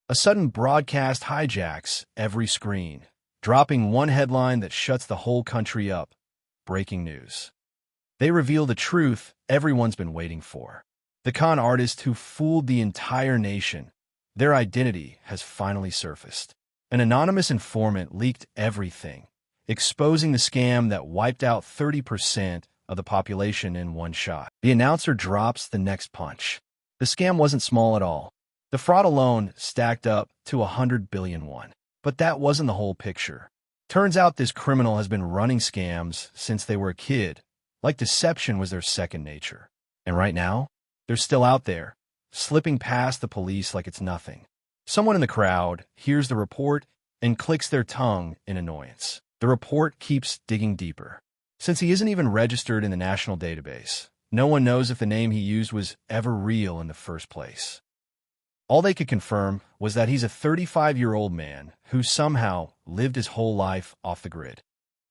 A sudden broadcast hijacks every screen, dropping one headline that shuts the whole country up. Breaking news. They reveal the truth everyone's been waiting for. The con artist who fooled the entire nation, their identity has finally surfaced. An anonymous informant leaked everything, exposing the scam that wiped out 30% of the population in one shot. The announcer drops the next punch. The scam wasn't small at all. The fraud alone stacked up to 100 billion won. But that wasn't the whole picture. Turns out this criminal has been running scams since they were a kid, like deception was their second nature. And right now, they're still out there, slipping past the police like it's nothing. Someone in the crowd hears the report and clicks their tongue in annoyance. The report keeps digging deeper. Since he isn't even registered in the national database, no one knows if the name he used was ever real in the first place. All they could confirm was that he's a 35-year-old man who somehow lived his whole life off the grid.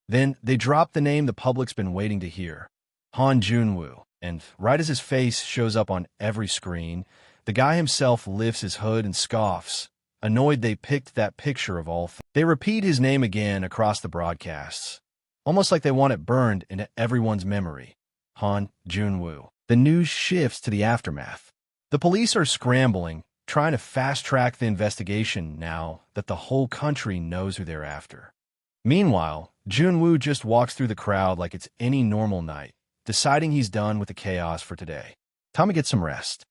Then they dropped the name the public's been waiting to hear, Han Junwoo, and right as his face shows up on every screen, the guy himself lifts his hood and scoffs, annoyed they picked that picture of all things. They repeat his name again across the broadcasts, almost like they want it burned into everyone's memory. Han Junwoo. The news shifts to the aftermath. The police are scrambling, trying to fast-track the investigation now that the whole country knows who they're after. Meanwhile, Junwoo just walks through the crowd like it's any normal night, deciding he's done with the chaos for today. Time to get some rest.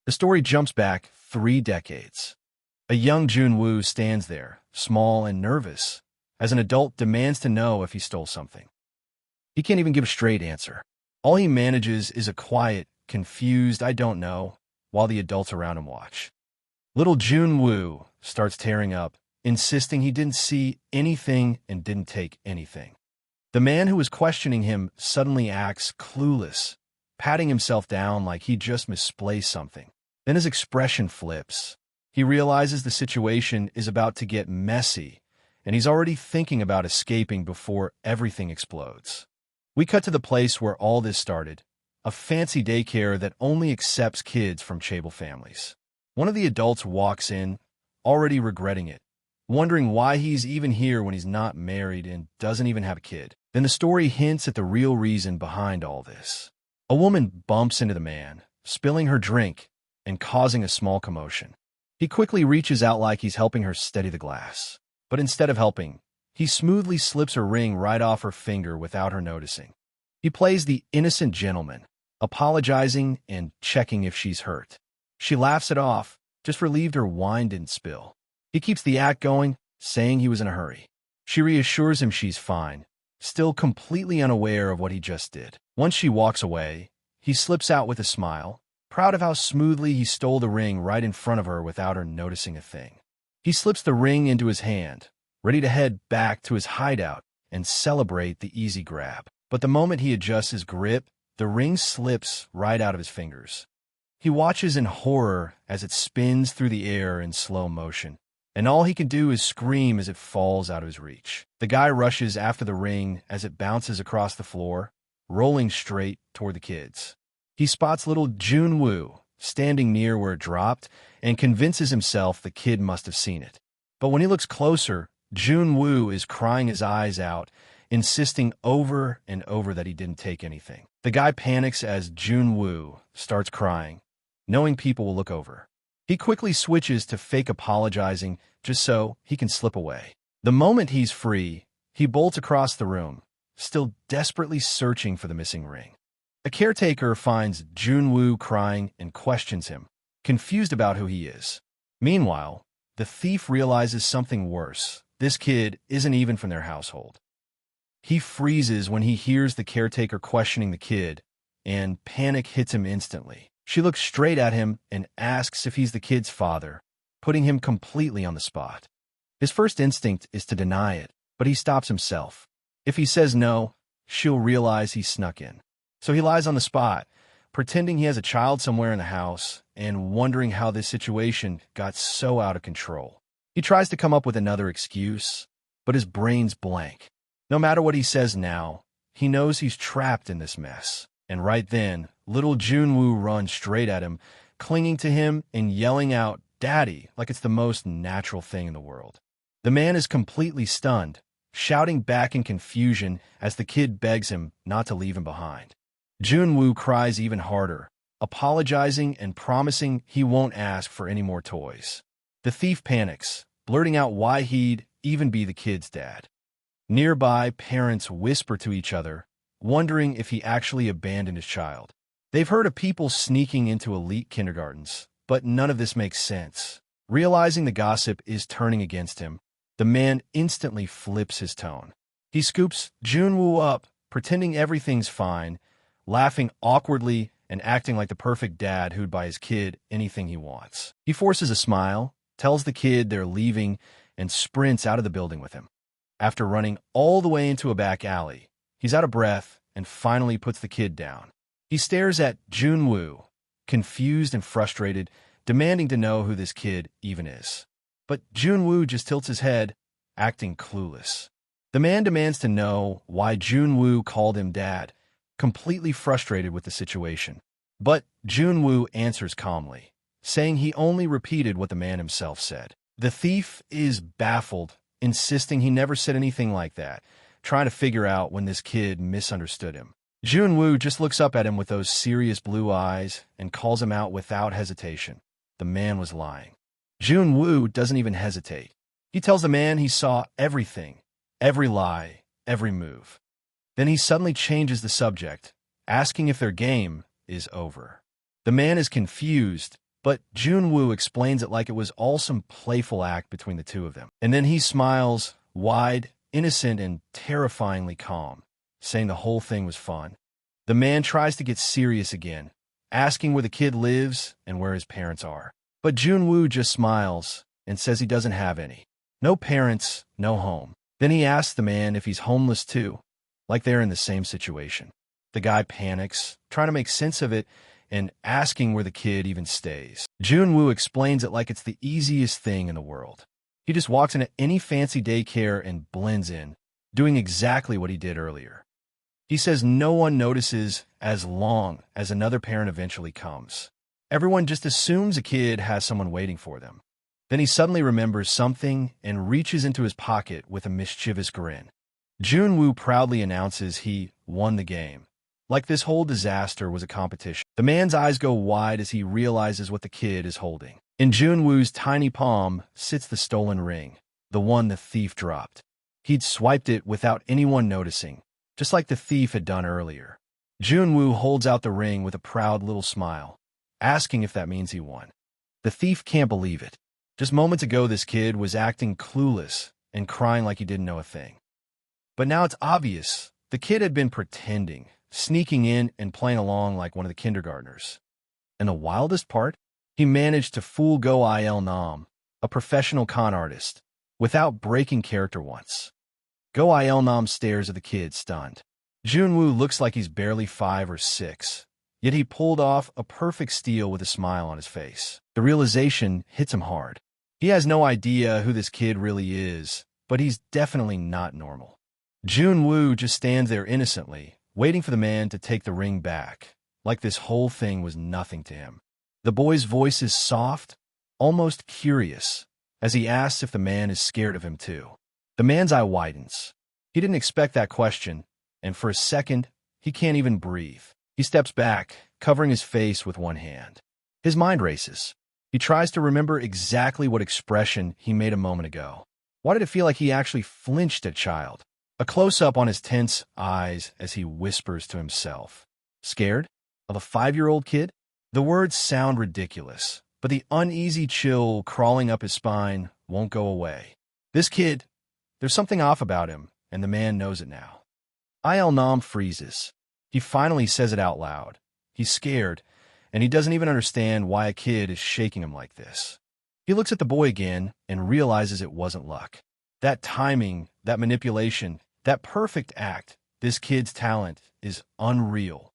The story jumps back 3 decades. A young Junwoo stands there, small and nervous, as an adult demands to know if he stole something. He can't even give a straight answer. All he manages is a quiet, confused "I don't know," while the adults around him watch. Little Junwoo starts tearing up, insisting he didn't see anything and didn't take anything. The man who was questioning him suddenly acts clueless, patting himself down like he just misplaced something. Then his expression flips. He realizes the situation is about to get messy, and he's already thinking about escaping before everything explodes. We cut to the place where all this started, a fancy daycare that only accepts kids from Chable families. One of the adults walks in, already regretting it, wondering why he's even here when he's not married and doesn't even have a kid. Then the story hints at the real reason behind all this. A woman bumps into the man, spilling her drink and causing a small commotion. He quickly reaches out like he's helping her steady the glass. But instead of helping, he smoothly slips her ring right off her finger without her noticing. He plays the innocent gentleman, apologizing and checking if she's hurt. She laughs it off, just relieved her wine didn't spill. He keeps the act going, saying he was in a hurry. She reassures him she's fine, still completely unaware of what he just did. Once she walks away, he slips out with a smile, proud of how smoothly he stole the ring right in front of her without her noticing a thing. He slips the ring into his hand, ready to head back to his hideout and celebrate the easy grab. But the moment he adjusts his grip, the ring slips right out of his fingers. He watches in horror as it spins through the air in slow motion, and all he can do is scream as it falls out of his reach. The guy rushes after the ring as it bounces across the floor, rolling straight toward the kids. He spots little Junwoo standing near where it dropped and convinces himself the kid must have seen it. But when he looks closer, Junwoo is crying his eyes out, insisting over and over that he didn't take anything. The guy panics as Junwoo starts crying, knowing people will look over. He quickly switches to fake apologizing just so he can slip away. The moment he's free, he bolts across the room, still desperately searching for the missing ring. A caretaker finds Junwoo crying and questions him, confused about who he is. Meanwhile, the thief realizes something worse. This kid isn't even from their household. He freezes when he hears the caretaker questioning the kid, and panic hits him instantly. She looks straight at him and asks if he's the kid's father, putting him completely on the spot. His first instinct is to deny it, but he stops himself. If he says no, she'll realize he snuck in. So he lies on the spot, pretending he has a child somewhere in the house and wondering how this situation got so out of control. He tries to come up with another excuse, but his brain's blank. No matter what he says now, he knows he's trapped in this mess. And right then, little Junwoo runs straight at him, clinging to him and yelling out, "Daddy," like it's the most natural thing in the world. The man is completely stunned, shouting back in confusion as the kid begs him not to leave him behind. Junwoo cries even harder, apologizing and promising he won't ask for any more toys. The thief panics, blurting out why he'd even be the kid's dad. Nearby, parents whisper to each other, wondering if he actually abandoned his child. They've heard of people sneaking into elite kindergartens, but none of this makes sense. Realizing the gossip is turning against him, the man instantly flips his tone. He scoops Junwoo up, pretending everything's fine, laughing awkwardly and acting like the perfect dad who'd buy his kid anything he wants. He forces a smile, tells the kid they're leaving, and sprints out of the building with him. After running all the way into a back alley, he's out of breath and finally puts the kid down. He stares at Junwoo, confused and frustrated, demanding to know who this kid even is. But Junwoo just tilts his head, acting clueless. The man demands to know why Junwoo called him dad, completely frustrated with the situation. But Junwoo answers calmly, saying he only repeated what the man himself said. The thief is baffled, insisting he never said anything like that, trying to figure out when this kid misunderstood him. Junwoo just looks up at him with those serious blue eyes and calls him out without hesitation. The man was lying. Junwoo doesn't even hesitate. He tells the man he saw everything, every lie, every move. Then he suddenly changes the subject, asking if their game is over. The man is confused, but Junwoo explains it like it was all some playful act between the two of them. And then he smiles, wide, innocent, and terrifyingly calm, saying the whole thing was fun. The man tries to get serious again, asking where the kid lives and where his parents are. But Junwoo just smiles and says he doesn't have any. No parents, no home. Then he asks the man if he's homeless too, like they're in the same situation. The guy panics, trying to make sense of it and asking where the kid even stays. Junwoo explains it like it's the easiest thing in the world. He just walks into any fancy daycare and blends in, doing exactly what he did earlier. He says no one notices as long as another parent eventually comes. Everyone just assumes a kid has someone waiting for them. Then he suddenly remembers something and reaches into his pocket with a mischievous grin. Junwoo proudly announces he won the game, like this whole disaster was a competition. The man's eyes go wide as he realizes what the kid is holding. In Junwoo's tiny palm sits the stolen ring, the one the thief dropped. He'd swiped it without anyone noticing, just like the thief had done earlier. Junwoo holds out the ring with a proud little smile, asking if that means he won. The thief can't believe it. Just moments ago, this kid was acting clueless and crying like he didn't know a thing. But now it's obvious. The kid had been pretending, sneaking in and playing along like one of the kindergartners. And the wildest part? He managed to fool Go Nam, a professional con artist, without breaking character once. Go Nam stares at the kid, stunned. Junwoo looks like he's barely 5 or 6, yet he pulled off a perfect steal with a smile on his face. The realization hits him hard. He has no idea who this kid really is, but he's definitely not normal. Junwoo just stands there innocently, waiting for the man to take the ring back, like this whole thing was nothing to him. The boy's voice is soft, almost curious, as he asks if the man is scared of him too. The man's eye widens. He didn't expect that question, and for a second, he can't even breathe. He steps back, covering his face with one hand. His mind races. He tries to remember exactly what expression he made a moment ago. Why did it feel like he actually flinched at child? A close-up on his tense eyes as he whispers to himself. Scared? Of a 5-year-old kid? The words sound ridiculous, but the uneasy chill crawling up his spine won't go away. This kid, there's something off about him, and the man knows it now. Nam freezes. He finally says it out loud. He's scared, and he doesn't even understand why a kid is shaking him like this. He looks at the boy again and realizes it wasn't luck. That timing, that manipulation, that perfect act, this kid's talent is unreal.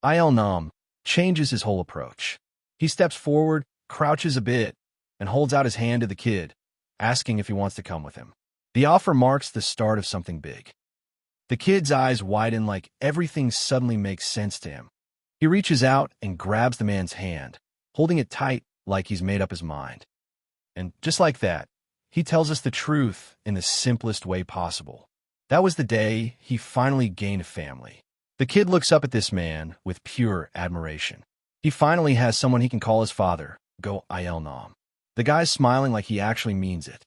Nam changes his whole approach. He steps forward, crouches a bit, and holds out his hand to the kid, asking if he wants to come with him. The offer marks the start of something big. The kid's eyes widen like everything suddenly makes sense to him. He reaches out and grabs the man's hand, holding it tight like he's made up his mind. And just like that, he tells us the truth in the simplest way possible. That was the day he finally gained a family. The kid looks up at this man with pure admiration. He finally has someone he can call his father, go Il Nam. The guy's smiling like he actually means it.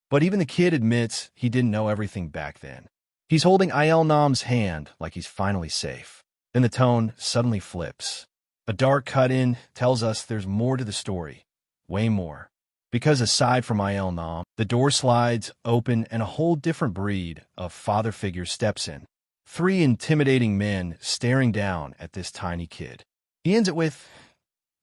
But even the kid admits he didn't know everything back then. He's holding Il Nam's hand like he's finally safe. Then the tone suddenly flips. A dark cut-in tells us there's more to the story. Way more. Because aside from Il Nam, the door slides open and a whole different breed of father figure steps in. 3 intimidating men staring down at this tiny kid. He ends it with,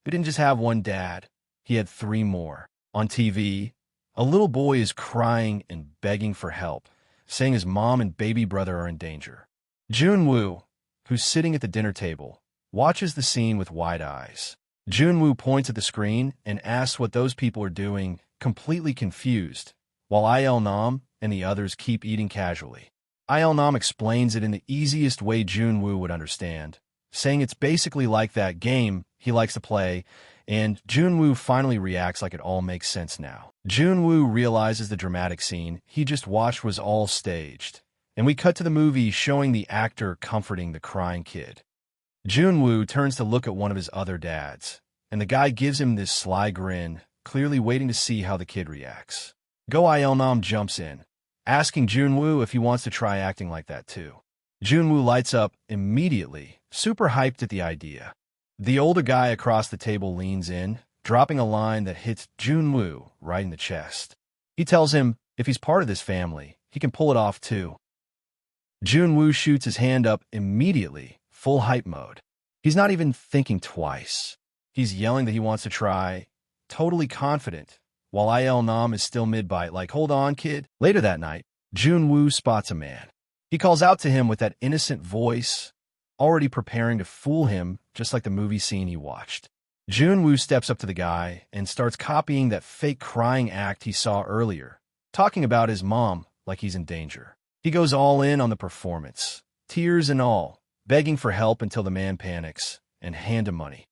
"We didn't just have one dad. He had 3 more." On TV, a little boy is crying and begging for help, saying his mom and baby brother are in danger. Junwoo, who's sitting at the dinner table, watches the scene with wide eyes. Junwoo points at the screen and asks what those people are doing, completely confused, while Il Nam and the others keep eating casually. Il Nam explains it in the easiest way Junwoo would understand, saying it's basically like that game he likes to play, and Junwoo finally reacts like it all makes sense now. Junwoo realizes the dramatic scene he just watched was all staged, and we cut to the movie showing the actor comforting the crying kid. Junwoo turns to look at one of his other dads, and the guy gives him this sly grin, clearly waiting to see how the kid reacts. Go Il Nam jumps in, asking Junwoo if he wants to try acting like that too. Junwoo lights up immediately, super hyped at the idea. The older guy across the table leans in, dropping a line that hits Junwoo right in the chest. He tells him if he's part of this family, he can pull it off too. Junwoo shoots his hand up immediately, full hype mode. He's not even thinking twice. He's yelling that he wants to try, totally confident, while Il Nam is still mid-bite, like, "Hold on, kid." Later that night, Junwoo spots a man. He calls out to him with that innocent voice, already preparing to fool him, just like the movie scene he watched. Junwoo steps up to the guy and starts copying that fake crying act he saw earlier, talking about his mom like he's in danger. He goes all in on the performance, tears and all, begging for help until the man panics and hand him money.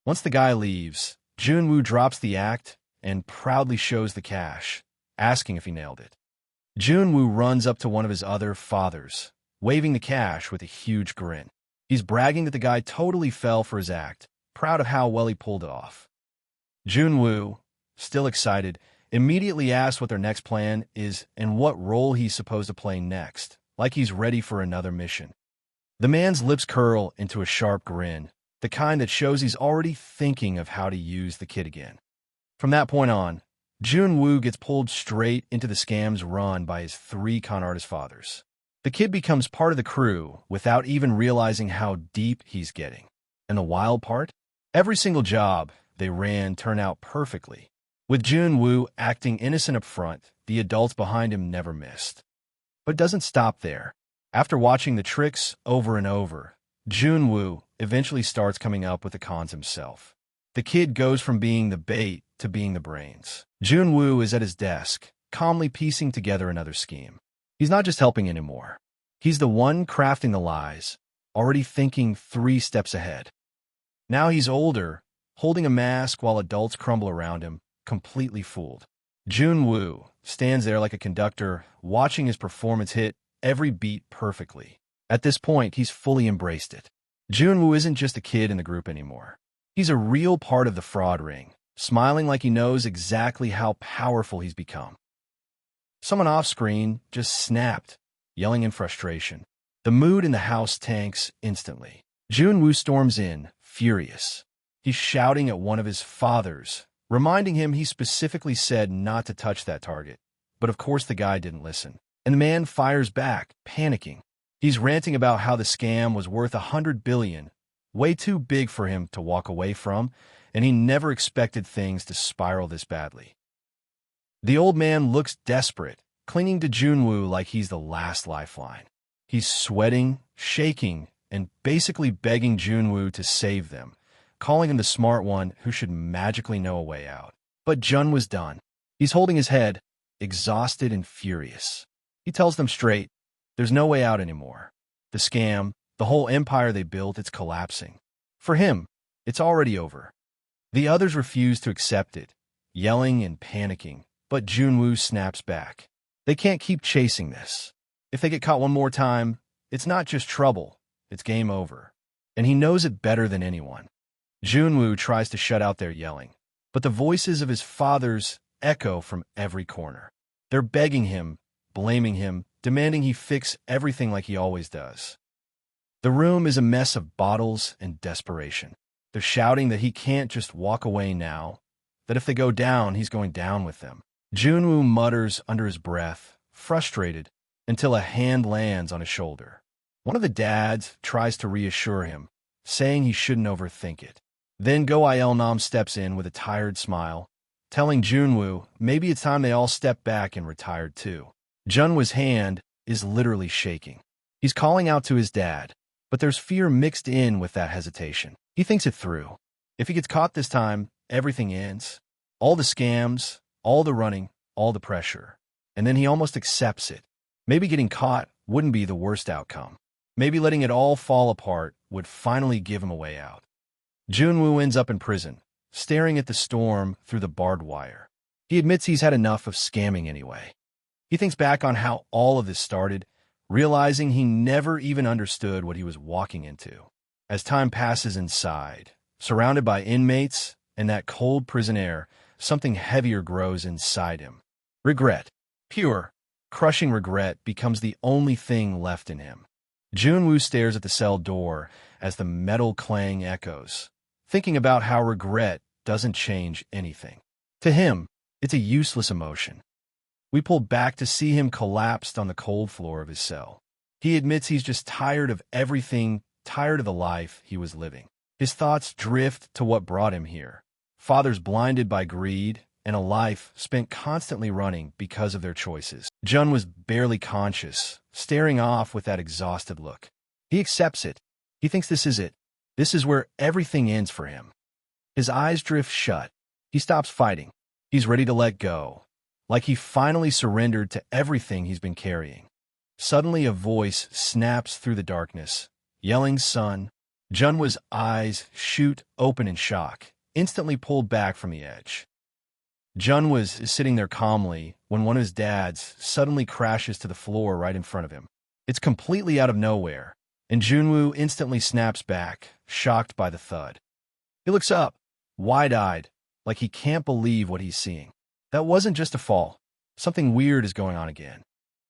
Once the guy leaves, Junwoo drops the act and proudly shows the cash, asking if he nailed it. Junwoo runs up to one of his other fathers, waving the cash with a huge grin. He's bragging that the guy totally fell for his act, proud of how well he pulled it off. Junwoo, still excited, immediately asks what their next plan is and what role he's supposed to play next, like he's ready for another mission. The man's lips curl into a sharp grin, the kind that shows he's already thinking of how to use the kid again. From that point on, Junwoo gets pulled straight into the scams run by his 3 con artist fathers. The kid becomes part of the crew without even realizing how deep he's getting. And the wild part? Every single job they ran turned out perfectly. With Junwoo acting innocent up front, the adults behind him never missed. But it doesn't stop there. After watching the tricks over and over, Junwoo eventually starts coming up with the cons himself. The kid goes from being the bait to being the brains. Junwoo is at his desk, calmly piecing together another scheme. He's not just helping anymore. He's the one crafting the lies, already thinking 3 steps ahead. Now he's older, holding a mask while adults crumble around him, completely fooled. Junwoo stands there like a conductor, watching his performance hit every beat perfectly. At this point, he's fully embraced it. Junwoo isn't just a kid in the group anymore. He's a real part of the fraud ring, smiling like he knows exactly how powerful he's become. Someone off-screen just snapped, yelling in frustration. The mood in the house tanks instantly. Junwoo storms in, furious. He's shouting at one of his fathers, reminding him he specifically said not to touch that target. But of course the guy didn't listen. And the man fires back, panicking. He's ranting about how the scam was worth $100 billion, way too big for him to walk away from, and he never expected things to spiral this badly. The old man looks desperate, clinging to Junwoo like he's the last lifeline. He's sweating, shaking, and basically begging Junwoo to save them, calling him the smart one who should magically know a way out. But Jun was done. He's holding his head, exhausted and furious. He tells them straight, there's no way out anymore. The scam, the whole empire they built, it's collapsing. For him, it's already over. The others refuse to accept it, yelling and panicking, but Junwoo snaps back. They can't keep chasing this. If they get caught one more time, it's not just trouble, it's game over. And he knows it better than anyone. Junwoo tries to shut out their yelling, but the voices of his fathers echo from every corner. They're begging him, blaming him, demanding he fix everything like he always does. The room is a mess of bottles and desperation. They're shouting that he can't just walk away now, that if they go down, he's going down with them. Junwoo mutters under his breath, frustrated, until a hand lands on his shoulder. One of the dads tries to reassure him, saying he shouldn't overthink it. Then Go-Il-nam steps in with a tired smile, telling Junwoo maybe it's time they all step back and retired too. Junwoo's hand is literally shaking. He's calling out to his dad, but there's fear mixed in with that hesitation. He thinks it through. If he gets caught this time, everything ends. All the scams, all the running, all the pressure. And then he almost accepts it. Maybe getting caught wouldn't be the worst outcome. Maybe letting it all fall apart would finally give him a way out. Junwoo ends up in prison, staring at the storm through the barbed wire. He admits he's had enough of scamming anyway. He thinks back on how all of this started, realizing he never even understood what he was walking into. As time passes inside, surrounded by inmates and that cold prison air, something heavier grows inside him. Regret. Pure, crushing regret becomes the only thing left in him. Junwoo stares at the cell door as the metal clang echoes, thinking about how regret doesn't change anything. To him, it's a useless emotion. We pull back to see him collapsed on the cold floor of his cell. He admits he's just tired of everything, tired of the life he was living. His thoughts drift to what brought him here. Fathers blinded by greed, and a life spent constantly running because of their choices. Jun was barely conscious, staring off with that exhausted look. He accepts it. He thinks this is it. This is where everything ends for him. His eyes drift shut. He stops fighting. He's ready to let go, like he finally surrendered to everything he's been carrying. Suddenly a voice snaps through the darkness, yelling, "Son." Junwa's eyes shoot open in shock, instantly pulled back from the edge. Junwa is sitting there calmly when one of his dads suddenly crashes to the floor right in front of him. It's completely out of nowhere, and Junwoo instantly snaps back, shocked by the thud. He looks up, wide-eyed, like he can't believe what he's seeing. That wasn't just a fall. Something weird is going on again.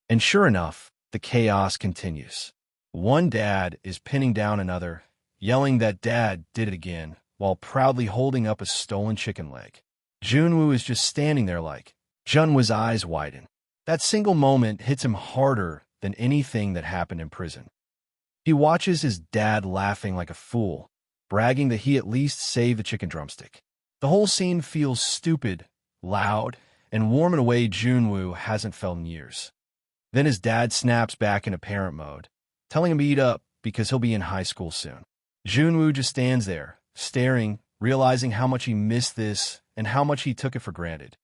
And sure enough, the chaos continues. One dad is pinning down another, yelling that dad did it again, while proudly holding up a stolen chicken leg. Junwoo is just standing there like, Junwa's eyes widen. That single moment hits him harder than anything that happened in prison. He watches his dad laughing like a fool, bragging that he at least saved the chicken drumstick. The whole scene feels stupid, loud, and warm in a way Junwoo hasn't felt in years. Then his dad snaps back into parent mode, telling him to eat up because he'll be in high school soon. Junwoo just stands there, staring, realizing how much he missed this and how much he took it for granted.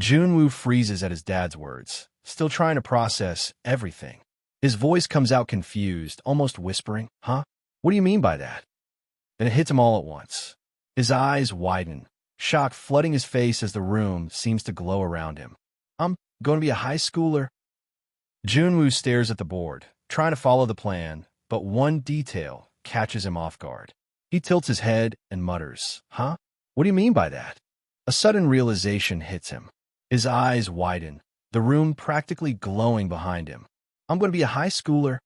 Junwoo freezes at his dad's words, still trying to process everything. His voice comes out confused, almost whispering, "Huh? What do you mean by that?" Then it hits him all at once. His eyes widen, shock flooding his face as the room seems to glow around him. "I'm going to be a high schooler." Junwoo stares at the board, trying to follow the plan, but one detail catches him off guard. He tilts his head and mutters, "Huh? What do you mean by that?" A sudden realization hits him. His eyes widen, the room practically glowing behind him. "I'm going to be a high schooler."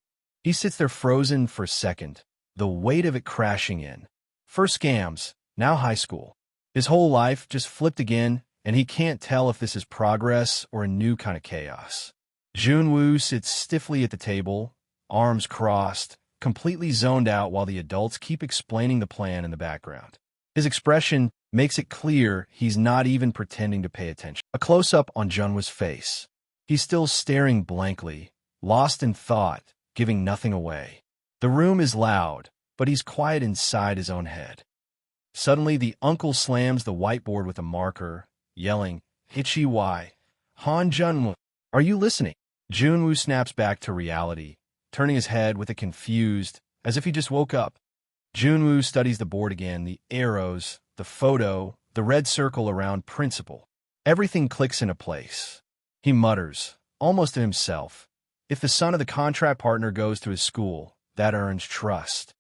He sits there frozen for a second, the weight of it crashing in. First scams, now high school. His whole life just flipped again, and he can't tell if this is progress or a new kind of chaos. Junwoo sits stiffly at the table, arms crossed, completely zoned out while the adults keep explaining the plan in the background. His expression makes it clear he's not even pretending to pay attention. A close-up on Junwa's face. He's still staring blankly, lost in thought, giving nothing away. The room is loud, but he's quiet inside his own head. Suddenly, the uncle slams the whiteboard with a marker, yelling, "Hichi why? Han Junwoo, are you listening?" Junwoo snaps back to reality, turning his head with a confused, as if he just woke up. Junwoo studies the board again, the arrows, the photo, the red circle around principal. Everything clicks into place. He mutters, almost to himself, if the son of the contract partner goes to his school, that earns trust.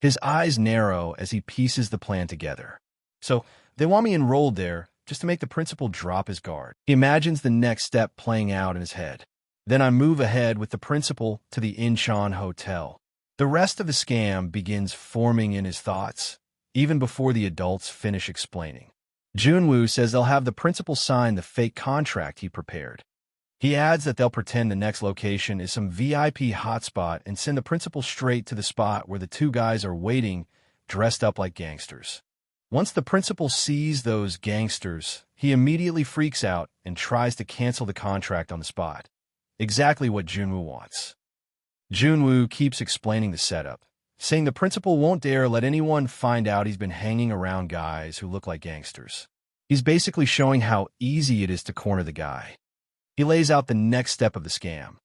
His eyes narrow as he pieces the plan together. So, they want me enrolled there just to make the principal drop his guard. He imagines the next step playing out in his head. Then I move ahead with the principal to the Incheon Hotel. The rest of the scam begins forming in his thoughts, even before the adults finish explaining. Junwoo says they'll have the principal sign the fake contract he prepared. He adds that they'll pretend the next location is some VIP hotspot and send the principal straight to the spot where the two guys are waiting, dressed up like gangsters. Once the principal sees those gangsters, he immediately freaks out and tries to cancel the contract on the spot. Exactly what Junwoo wants. Junwoo keeps explaining the setup, saying the principal won't dare let anyone find out he's been hanging around guys who look like gangsters. He's basically showing how easy it is to corner the guy. He lays out the next step of the scam.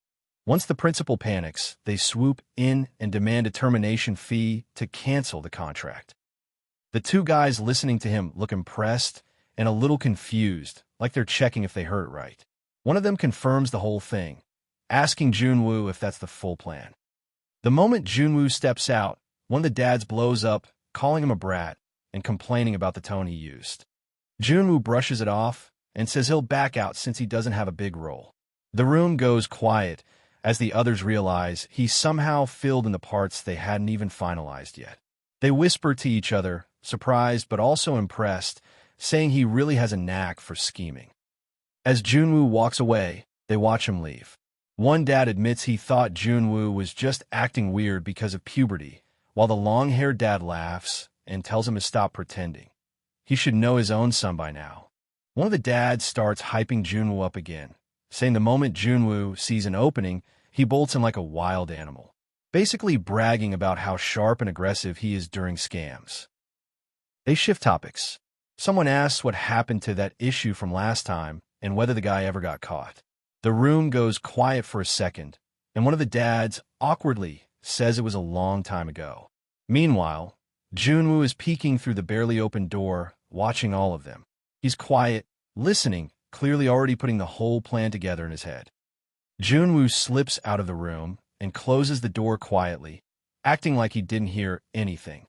Once the principal panics, they swoop in and demand a termination fee to cancel the contract. The two guys listening to him look impressed and a little confused, like they're checking if they heard it right. One of them confirms the whole thing, asking Junwoo if that's the full plan. The moment Junwoo steps out, one of the dads blows up, calling him a brat and complaining about the tone he used. Junwoo brushes it off and says he'll back out since he doesn't have a big role. The room goes quiet as the others realize he's somehow filled in the parts they hadn't even finalized yet. They whisper to each other, surprised but also impressed, saying he really has a knack for scheming. As Junwoo walks away, they watch him leave. One dad admits he thought Junwoo was just acting weird because of puberty, while the long-haired dad laughs and tells him to stop pretending. He should know his own son by now. One of the dads starts hyping Junwoo up again, saying the moment Junwoo sees an opening, he bolts in like a wild animal, basically bragging about how sharp and aggressive he is during scams. They shift topics. Someone asks what happened to that issue from last time and whether the guy ever got caught. The room goes quiet for a second, and one of the dads, awkwardly, says it was a long time ago. Meanwhile, Junwoo is peeking through the barely opened door, watching all of them. He's quiet, listening, clearly already putting the whole plan together in his head. Junwoo slips out of the room and closes the door quietly, acting like he didn't hear anything.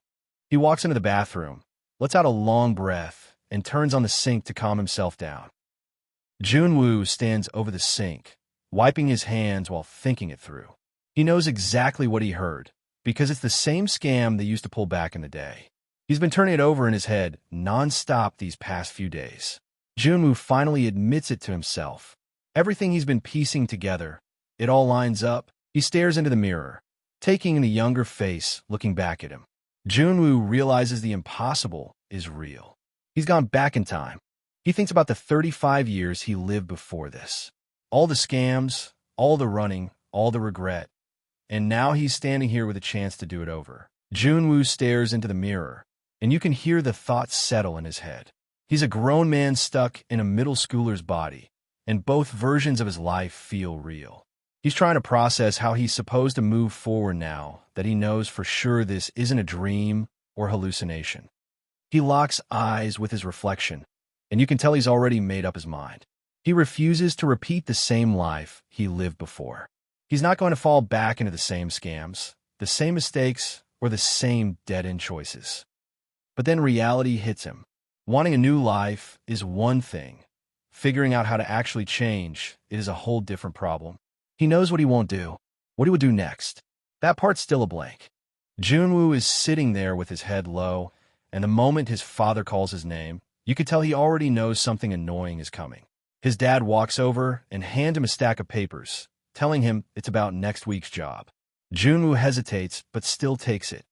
He walks into the bathroom, lets out a long breath, and turns on the sink to calm himself down. Junwoo stands over the sink, wiping his hands while thinking it through. He knows exactly what he heard, because it's the same scam they used to pull back in the day. He's been turning it over in his head non-stop these past few days. Junwoo finally admits it to himself. Everything he's been piecing together, it all lines up. He stares into the mirror, taking in the younger face looking back at him. Junwoo realizes the impossible is real. He's gone back in time. He thinks about the 35 years he lived before this. All the scams, all the running, all the regret. And now he's standing here with a chance to do it over. Junwoo stares into the mirror, and you can hear the thoughts settle in his head. He's a grown man stuck in a middle schooler's body, and both versions of his life feel real. He's trying to process how he's supposed to move forward now that he knows for sure this isn't a dream or hallucination. He locks eyes with his reflection, and you can tell he's already made up his mind. He refuses to repeat the same life he lived before. He's not going to fall back into the same scams, the same mistakes, or the same dead-end choices. But then reality hits him. Wanting a new life is one thing. Figuring out how to actually change is a whole different problem. He knows what he won't do, what he would do next. That part's still a blank. Junwoo is sitting there with his head low, and the moment his father calls his name, you could tell he already knows something annoying is coming. His dad walks over and hands him a stack of papers, telling him it's about next week's job. Junwoo hesitates, but still takes it.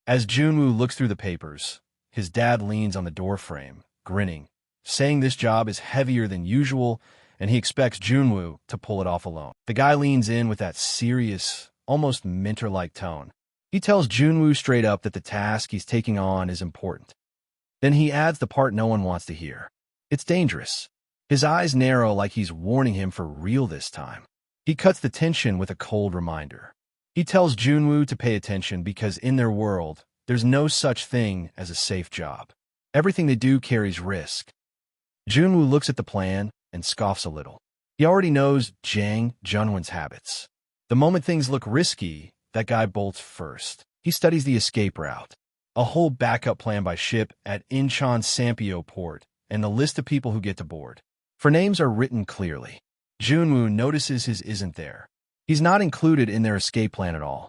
As Junwoo looks through the papers, his dad leans on the doorframe, grinning, saying this job is heavier than usual, and he expects Junwoo to pull it off alone. The guy leans in with that serious, almost mentor-like tone. He tells Junwoo straight up that the task he's taking on is important. Then he adds the part no one wants to hear. It's dangerous. His eyes narrow like he's warning him for real this time. He cuts the tension with a cold reminder. He tells Junwoo to pay attention because in their world, There's no such thing as a safe job. Everything they do carries risk. Junwoo looks at the plan and scoffs a little. He already knows Jang Junwon's habits. The moment things look risky, that guy bolts first. He studies the escape route, a whole backup plan by ship at Incheon Sampyo port, and the list of people who get to board. For names are written clearly. Junwoo notices his isn't there. He's not included in their escape plan at all.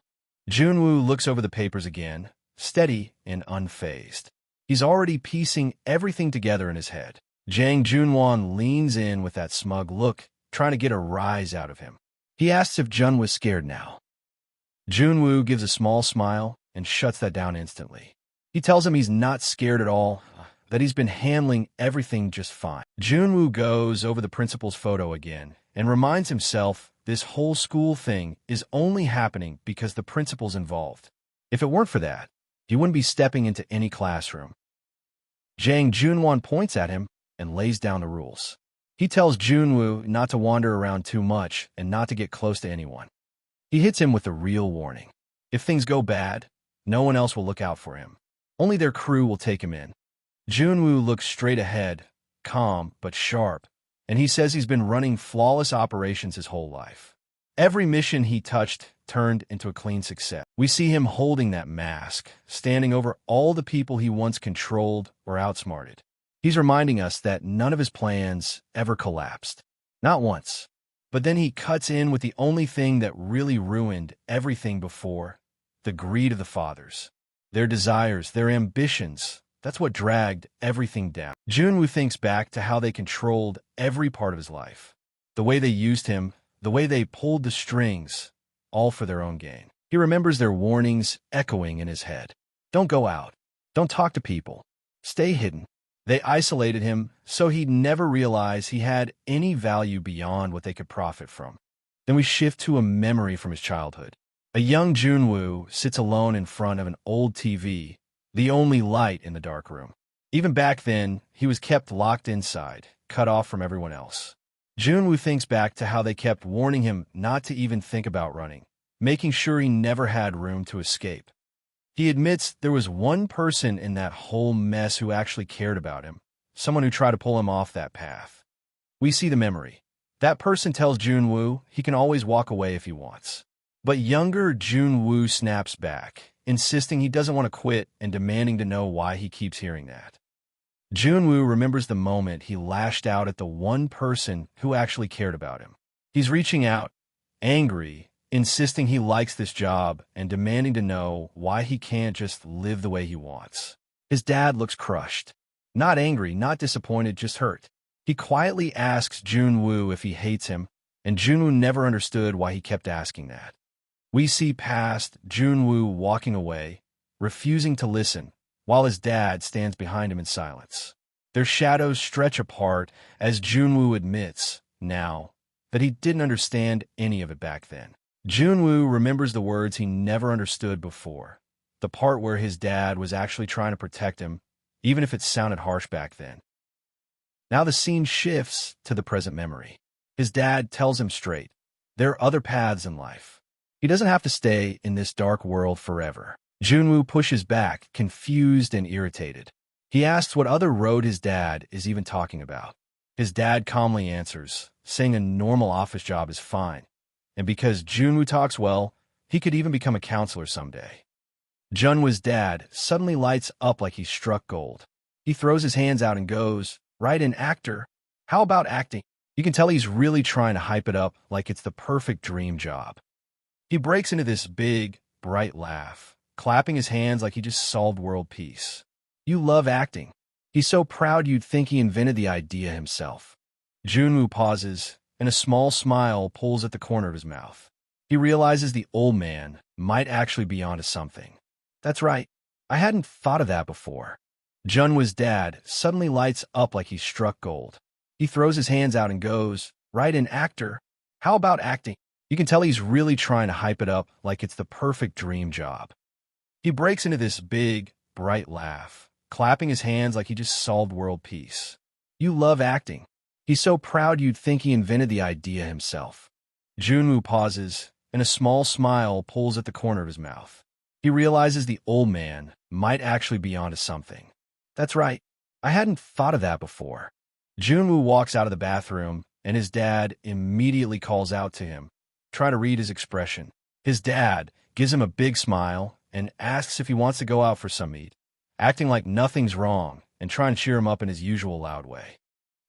Junwoo looks over the papers again, steady and unfazed. He's already piecing everything together in his head. Jang Junwon leans in with that smug look, trying to get a rise out of him. He asks if Jun was scared now. Junwoo gives a small smile and shuts that down instantly. He tells him he's not scared at all, that he's been handling everything just fine. Junwoo goes over the principal's photo again and reminds himself this whole school thing is only happening because the principal's involved. If it weren't for that, he wouldn't be stepping into any classroom. Jang Junwon points at him and lays down the rules. He tells Junwoo not to wander around too much and not to get close to anyone. He hits him with a real warning. If things go bad, no one else will look out for him. Only their crew will take him in. Junwoo looks straight ahead, calm but sharp, and he says he's been running flawless operations his whole life. Every mission he touched turned into a clean success. We see him holding that mask, standing over all the people he once controlled or outsmarted. He's reminding us that none of his plans ever collapsed. Not once. But then he cuts in with the only thing that really ruined everything before, the greed of the fathers. Their desires, their ambitions, that's what dragged everything down. Junwoo thinks back to how they controlled every part of his life. The way they used him, the way they pulled the strings, all for their own gain. He remembers their warnings echoing in his head. Don't go out. Don't talk to people. Stay hidden. They isolated him so he'd never realize he had any value beyond what they could profit from. Then we shift to a memory from his childhood. A young Junwoo sits alone in front of an old TV, the only light in the dark room. Even back then, he was kept locked inside, cut off from everyone else. Junwoo thinks back to how they kept warning him not to even think about running, making sure he never had room to escape. He admits there was one person in that whole mess who actually cared about him, someone who tried to pull him off that path. We see the memory. That person tells Junwoo he can always walk away if he wants. But younger Junwoo snaps back, insisting he doesn't want to quit and demanding to know why he keeps hearing that. Junwoo remembers the moment he lashed out at the one person who actually cared about him. He's reaching out, angry, insisting he likes this job and demanding to know why he can't just live the way he wants. His dad looks crushed. Not angry, not disappointed, just hurt. He quietly asks Junwoo if he hates him, and Junwoo never understood why he kept asking that. We see past Junwoo walking away, refusing to listen, while his dad stands behind him in silence. Their shadows stretch apart as Junwoo admits, now, that he didn't understand any of it back then. Junwoo remembers the words he never understood before, the part where his dad was actually trying to protect him, even if it sounded harsh back then. Now the scene shifts to the present memory. His dad tells him straight, there are other paths in life. He doesn't have to stay in this dark world forever. Junwoo pushes back, confused and irritated. He asks what other road his dad is even talking about. His dad calmly answers, saying a normal office job is fine, and because Junwoo talks well, he could even become a counselor someday. Junwoo's dad suddenly lights up like he struck gold. He throws his hands out and goes, right, an actor? How about acting? You can tell he's really trying to hype it up like it's the perfect dream job. He breaks into this big, bright laugh, clapping his hands like he just solved world peace. You love acting. He's so proud you'd think he invented the idea himself. Junwoo pauses, and a small smile pulls at the corner of his mouth. He realizes the old man might actually be onto something. That's right. I hadn't thought of that before. Junwoo's dad suddenly lights up like he struck gold. He throws his hands out and goes, right, an actor? How about acting? You can tell he's really trying to hype it up like it's the perfect dream job. He breaks into this big, bright laugh, clapping his hands like he just solved world peace. You love acting. He's so proud you'd think he invented the idea himself. Junwoo pauses, and a small smile pulls at the corner of his mouth. He realizes the old man might actually be onto something. That's right. I hadn't thought of that before. Junwoo walks out of the bathroom, and his dad immediately calls out to him, trying to read his expression. His dad gives him a big smile and asks if he wants to go out for some meat, acting like nothing's wrong and trying to cheer him up in his usual loud way.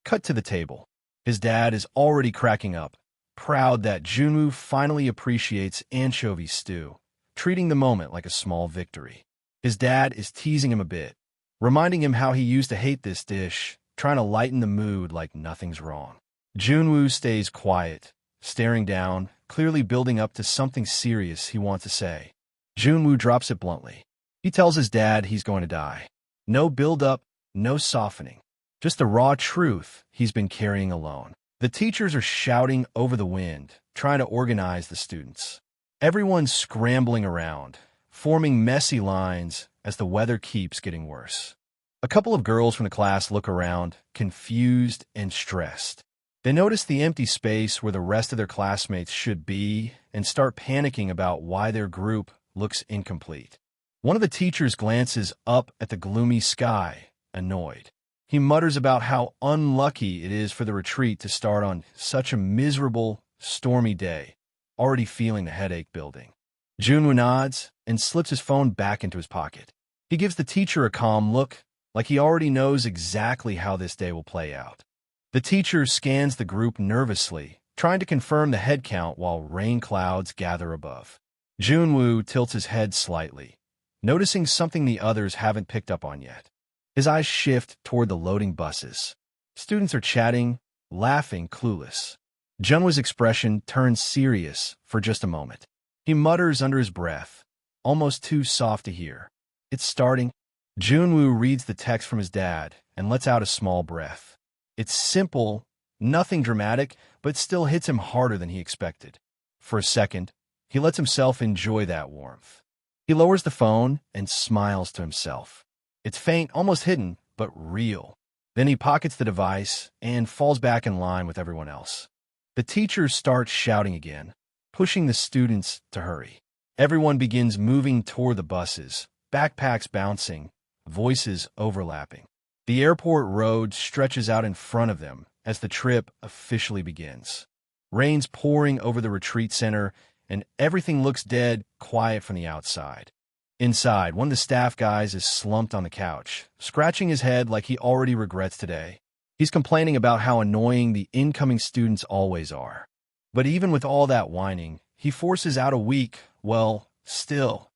Cut to the table. His dad is already cracking up, proud that Junwoo finally appreciates anchovy stew, treating the moment like a small victory. His dad is teasing him a bit, reminding him how he used to hate this dish, trying to lighten the mood like nothing's wrong. Junwoo stays quiet, staring down, clearly building up to something serious he wants to say. Junwoo drops it bluntly. He tells his dad he's going to die. No build-up, no softening. Just the raw truth he's been carrying alone. The teachers are shouting over the wind, trying to organize the students. Everyone's scrambling around, forming messy lines as the weather keeps getting worse. A couple of girls from the class look around, confused and stressed. They notice the empty space where the rest of their classmates should be and start panicking about why their group looks incomplete. One of the teachers glances up at the gloomy sky, annoyed. He mutters about how unlucky it is for the retreat to start on such a miserable, stormy day, already feeling the headache building. Junwoo nods and slips his phone back into his pocket. He gives the teacher a calm look, like he already knows exactly how this day will play out. The teacher scans the group nervously, trying to confirm the head count while rain clouds gather above. Junwoo tilts his head slightly, noticing something the others haven't picked up on yet. His eyes shift toward the loading buses. Students are chatting, laughing, clueless. Junwoo's expression turns serious for just a moment. He mutters under his breath, almost too soft to hear. It's starting. Junwoo reads the text from his dad and lets out a small breath. It's simple, nothing dramatic, but still hits him harder than he expected. For a second, he lets himself enjoy that warmth. He lowers the phone and smiles to himself. It's faint, almost hidden, but real. Then he pockets the device and falls back in line with everyone else. The teacher starts shouting again, pushing the students to hurry. Everyone begins moving toward the buses, backpacks bouncing, voices overlapping. The airport road stretches out in front of them as the trip officially begins. Rain's pouring over the retreat center, and everything looks dead quiet from the outside. Inside, one of the staff guys is slumped on the couch, scratching his head like he already regrets today. He's complaining about how annoying the incoming students always are. But even with all that whining, he forces out a weak, well, still,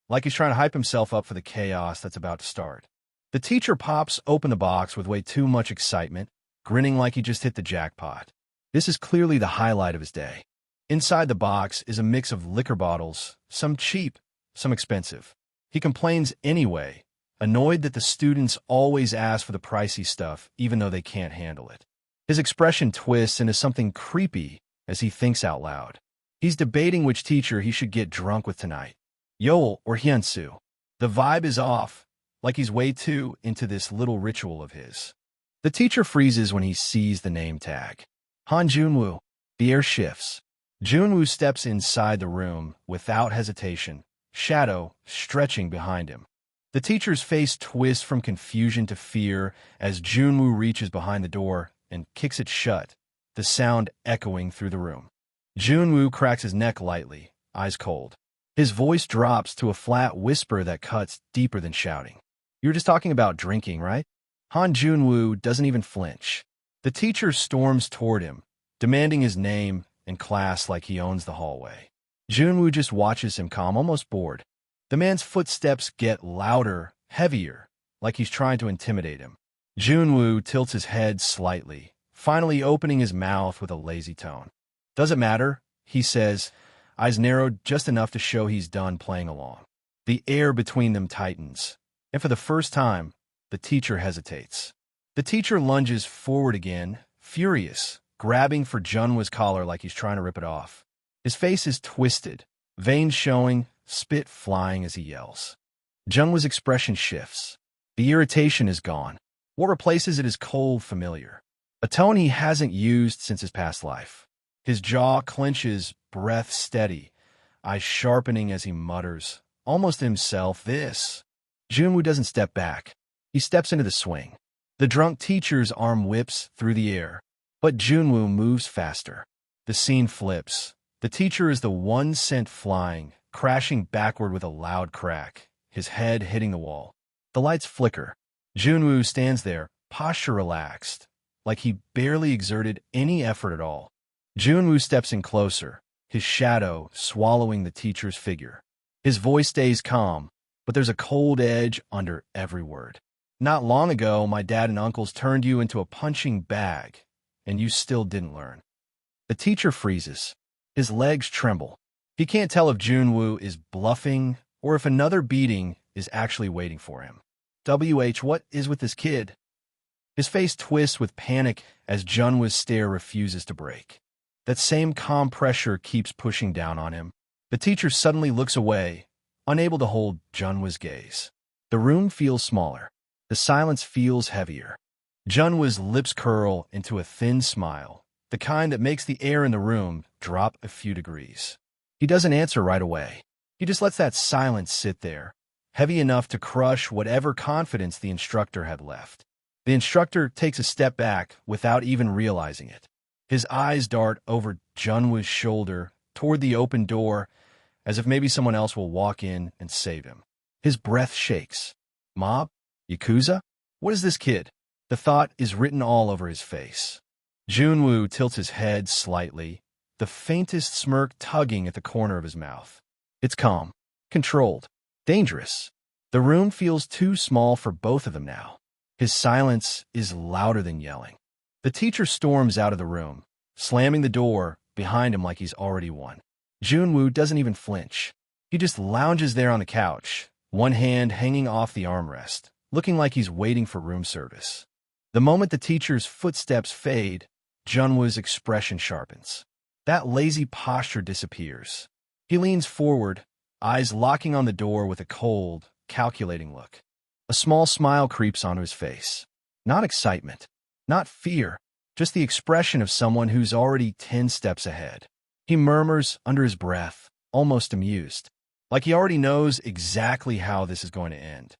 like he's trying to hype himself up for the chaos that's about to start. The teacher pops open the box with way too much excitement, grinning like he just hit the jackpot. This is clearly the highlight of his day. Inside the box is a mix of liquor bottles, some cheap, some expensive. He complains anyway, annoyed that the students always ask for the pricey stuff even though they can't handle it. His expression twists into something creepy as he thinks out loud. He's debating which teacher he should get drunk with tonight, Yoel or Hyunsu. The vibe is off, like he's way too into this little ritual of his. The teacher freezes when he sees the name tag. Han Junwoo. The air shifts. Junwoo steps inside the room without hesitation, shadow stretching behind him. The teacher's face twists from confusion to fear as Junwoo reaches behind the door and kicks it shut, the sound echoing through the room. Junwoo cracks his neck lightly, eyes cold. His voice drops to a flat whisper that cuts deeper than shouting. You were just talking about drinking, right? Han Junwoo doesn't even flinch. The teacher storms toward him, demanding his name and class like he owns the hallway. Junwoo just watches him calm, almost bored. The man's footsteps get louder, heavier, like he's trying to intimidate him. Junwoo tilts his head slightly, finally opening his mouth with a lazy tone. Doesn't matter, he says, eyes narrowed just enough to show he's done playing along. The air between them tightens, and for the first time, the teacher hesitates. The teacher lunges forward again, furious, grabbing for Junwoo's collar like he's trying to rip it off. His face is twisted, veins showing, spit flying as he yells. Junwoo's expression shifts. The irritation is gone. What replaces it is cold familiar, a tone he hasn't used since his past life. His jaw clenches, breath steady, eyes sharpening as he mutters, almost to himself, this. Junwoo doesn't step back. He steps into the swing. The drunk teacher's arm whips through the air, but Junwoo moves faster. The scene flips. The teacher is the one sent flying, crashing backward with a loud crack, his head hitting the wall. The lights flicker. Junwoo stands there, posture relaxed, like he barely exerted any effort at all. Junwoo steps in closer, his shadow swallowing the teacher's figure. His voice stays calm, but there's a cold edge under every word. Not long ago, my dad and uncles turned you into a punching bag, and you still didn't learn. The teacher freezes. His legs tremble. He can't tell if Junwoo is bluffing or if another beating is actually waiting for him. What is with this kid? His face twists with panic as Junwoo's stare refuses to break. That same calm pressure keeps pushing down on him. The teacher suddenly looks away, unable to hold Junwoo's gaze. The room feels smaller. The silence feels heavier. Junwoo's lips curl into a thin smile, the kind that makes the air in the room drop a few degrees. He doesn't answer right away. He just lets that silence sit there, heavy enough to crush whatever confidence the instructor had left. The instructor takes a step back without even realizing it. His eyes dart over Junwoo's shoulder toward the open door, as if maybe someone else will walk in and save him. His breath shakes. Mob? Yakuza? What is this kid? The thought is written all over his face. Junwoo tilts his head slightly, the faintest smirk tugging at the corner of his mouth. It's calm, controlled, dangerous. The room feels too small for both of them now. His silence is louder than yelling. The teacher storms out of the room, slamming the door behind him like he's already won. Junwoo doesn't even flinch. He just lounges there on the couch, one hand hanging off the armrest, looking like he's waiting for room service. The moment the teacher's footsteps fade, Junwoo's expression sharpens. That lazy posture disappears. He leans forward, eyes locking on the door with a cold, calculating look. A small smile creeps onto his face. Not excitement, not fear, just the expression of someone who's already 10 steps ahead. He murmurs under his breath, almost amused, like he already knows exactly how this is going to end.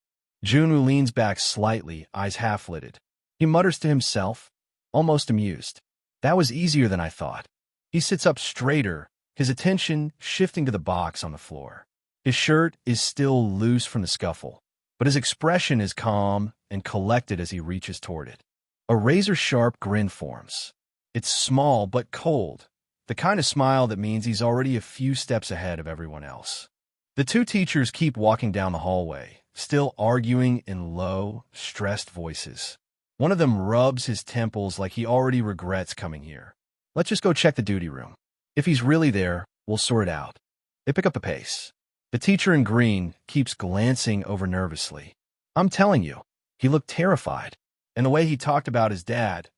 Junwoo leans back slightly, eyes half-lidded. He mutters to himself, almost amused. That was easier than I thought. He sits up straighter, his attention shifting to the box on the floor. His shirt is still loose from the scuffle, but his expression is calm and collected as he reaches toward it. A razor-sharp grin forms. It's small but cold, the kind of smile that means he's already a few steps ahead of everyone else. The two teachers keep walking down the hallway, still arguing in low, stressed voices. One of them rubs his temples like he already regrets coming here. Let's just go check the duty room. If he's really there, we'll sort it out. They pick up the pace. The teacher in green keeps glancing over nervously. I'm telling you, he looked terrified. And the way he talked about his dad,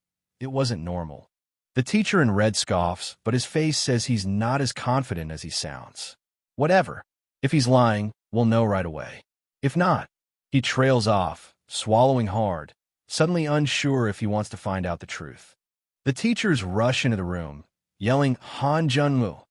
it wasn't normal. The teacher in red scoffs, but his face says he's not as confident as he sounds. Whatever. If he's lying, we'll know right away. If not, he trails off, swallowing hard, suddenly unsure if he wants to find out the truth. The teachers rush into the room, yelling Han Junwoo,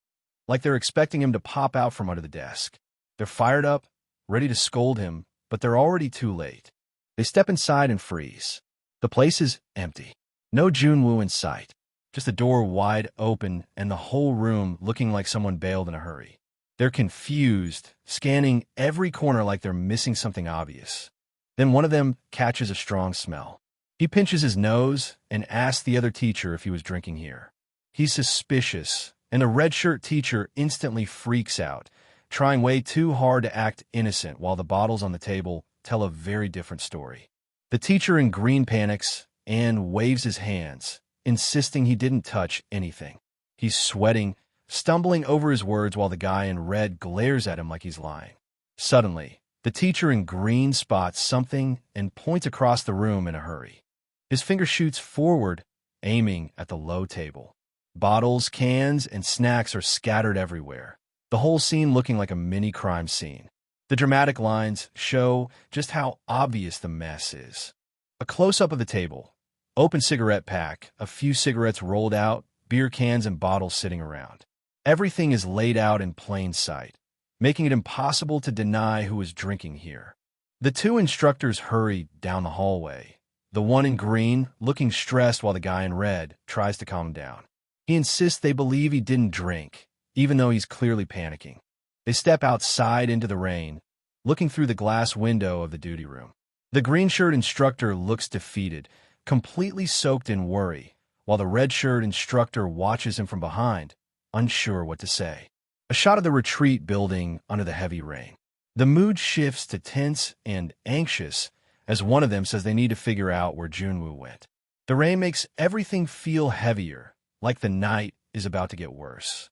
like they're expecting him to pop out from under the desk. They're fired up, ready to scold him, but they're already too late. They step inside and freeze. The place is empty. No Junwoo in sight. Just the door wide open and the whole room looking like someone bailed in a hurry. They're confused, scanning every corner like they're missing something obvious. Then one of them catches a strong smell. He pinches his nose and asks the other teacher if he was drinking here. He's suspicious, and the red-shirt teacher instantly freaks out, trying way too hard to act innocent while the bottles on the table tell a very different story. The teacher in green panics and waves his hands, insisting he didn't touch anything. He's sweating, stumbling over his words while the guy in red glares at him like he's lying. Suddenly, the teacher in green spots something and points across the room in a hurry. His finger shoots forward, aiming at the low table. Bottles, cans, and snacks are scattered everywhere, the whole scene looking like a mini crime scene. The dramatic lines show just how obvious the mess is. A close-up of the table, open cigarette pack, a few cigarettes rolled out, beer cans and bottles sitting around. Everything is laid out in plain sight, making it impossible to deny who was drinking here. The two instructors hurry down the hallway. The one in green, looking stressed while the guy in red tries to calm him down. He insists they believe he didn't drink, even though he's clearly panicking. They step outside into the rain, looking through the glass window of the duty room. The green-shirt instructor looks defeated, completely soaked in worry, while the red-shirt instructor watches him from behind, unsure what to say. A shot of the retreat building under the heavy rain. The mood shifts to tense and anxious as one of them says they need to figure out where Junwoo went. The rain makes everything feel heavier, like the night is about to get worse.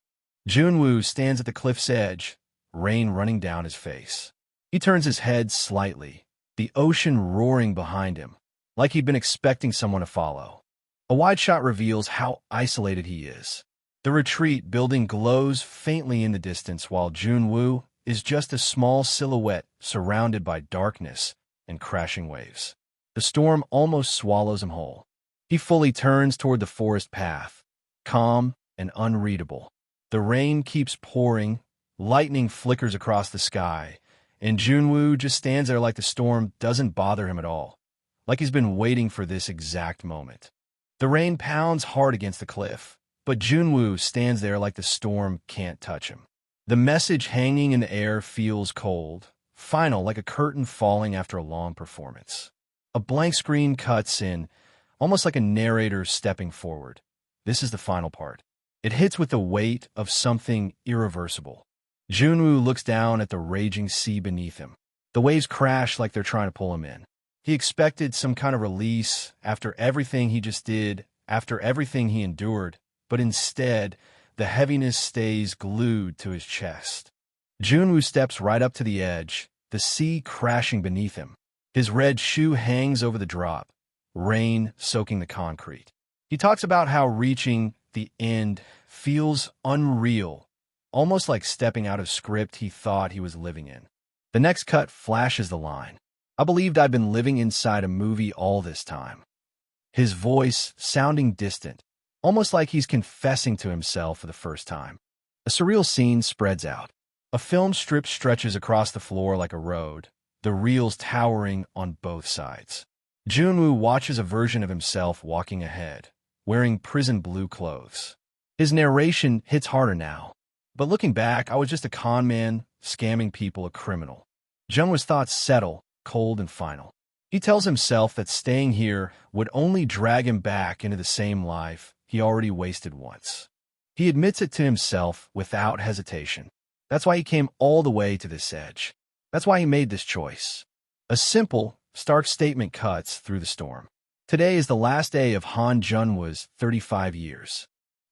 Junwoo stands at the cliff's edge, rain running down his face. He turns his head slightly, the ocean roaring behind him, like he'd been expecting someone to follow. A wide shot reveals how isolated he is. The retreat building glows faintly in the distance while Junwoo is just a small silhouette surrounded by darkness and crashing waves. The storm almost swallows him whole. He fully turns toward the forest path, calm and unreadable. The rain keeps pouring, lightning flickers across the sky, and Junwoo just stands there like the storm doesn't bother him at all, like he's been waiting for this exact moment. The rain pounds hard against the cliff, but Junwoo stands there like the storm can't touch him. The message hanging in the air feels cold, final, like a curtain falling after a long performance. A blank screen cuts in, almost like a narrator stepping forward. This is the final part. It hits with the weight of something irreversible. Junwoo looks down at the raging sea beneath him. The waves crash like they're trying to pull him in. He expected some kind of release after everything he just did, after everything he endured, but instead, the heaviness stays glued to his chest. Junwoo steps right up to the edge, the sea crashing beneath him. His red shoe hangs over the drop, rain soaking the concrete. He talks about how reaching the end feels unreal, almost like stepping out of script he thought he was living in. The next cut flashes the line, "I believed I'd been living inside a movie all this time." His voice sounding distant, almost like he's confessing to himself for the first time. A surreal scene spreads out. A film strip stretches across the floor like a road, the reels towering on both sides. Junwoo watches a version of himself walking ahead, wearing prison blue clothes. His narration hits harder now. But looking back, I was just a con man, scamming people, a criminal. Junwoo's thoughts settle, cold and final. He tells himself that staying here would only drag him back into the same life he already wasted once. He admits it to himself without hesitation. That's why he came all the way to this edge. That's why he made this choice. A simple, stark statement cuts through the storm. Today is the last day of Han Junwoo's 35 years.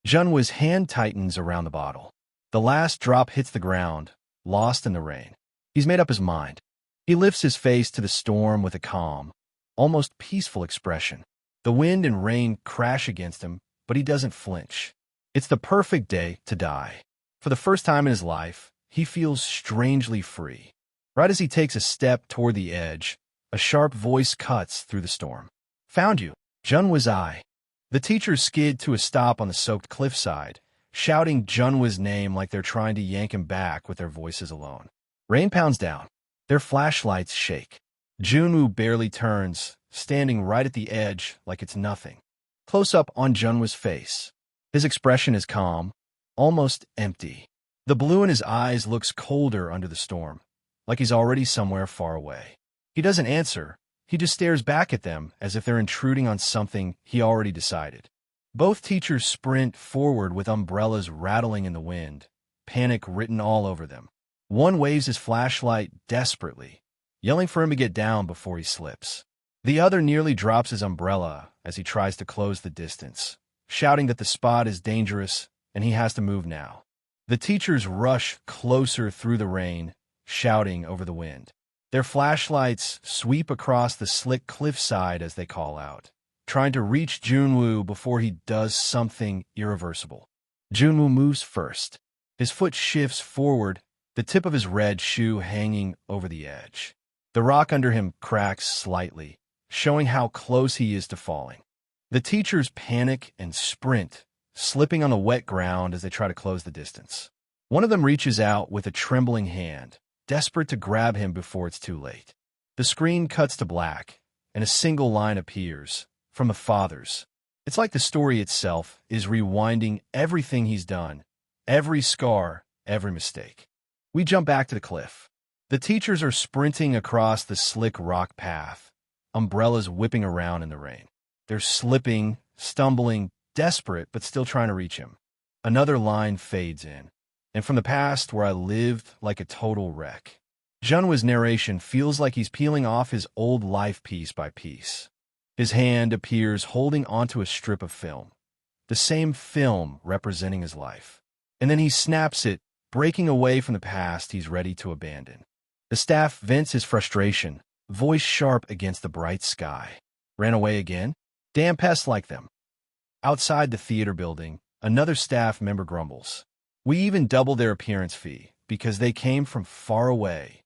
Junwoo's hand tightens around the bottle. The last drop hits the ground, lost in the rain. He's made up his mind. He lifts his face to the storm with a calm, almost peaceful expression. The wind and rain crash against him, but he doesn't flinch. It's the perfect day to die. For the first time in his life, he feels strangely free. Right as he takes a step toward the edge, a sharp voice cuts through the storm. "Found you, Junwoo's eye." The teachers skid to a stop on the soaked cliffside, shouting Junwoo's name like they're trying to yank him back with their voices alone. Rain pounds down. Their flashlights shake. Junwoo barely turns, standing right at the edge like it's nothing. Close up on Junwoo's face. His expression is calm, almost empty. The blue in his eyes looks colder under the storm, like he's already somewhere far away. He doesn't answer. He just stares back at them as if they're intruding on something he already decided. Both teachers sprint forward with umbrellas rattling in the wind, panic written all over them. One waves his flashlight desperately, yelling for him to get down before he slips. The other nearly drops his umbrella as he tries to close the distance, shouting that the spot is dangerous and he has to move now. The teachers rush closer through the rain, shouting over the wind. Their flashlights sweep across the slick cliffside as they call out, trying to reach Junwoo before he does something irreversible. Junwoo moves first. His foot shifts forward, the tip of his red shoe hanging over the edge. The rock under him cracks slightly, showing how close he is to falling. The teachers panic and sprint, slipping on the wet ground as they try to close the distance. One of them reaches out with a trembling hand, desperate to grab him before it's too late. The The screen cuts to black, and a single line appears, from the fathers. It's like the story itself is rewinding everything he's done, every scar, every mistake. We jump back to the cliff. The teachers are sprinting across the slick rock path, umbrellas whipping around in the rain. They're slipping, stumbling, desperate, but still trying to reach him. Another line fades in. And from the past where I lived like a total wreck. Junwa's narration feels like he's peeling off his old life piece by piece. His hand appears holding onto a strip of film, the same film representing his life. And then he snaps it, breaking away from the past he's ready to abandon. The staff vents his frustration, voice sharp against the bright sky. Ran away again? Damn pests like them. Outside the theater building, another staff member grumbles. We even doubled their appearance fee because they came from far away.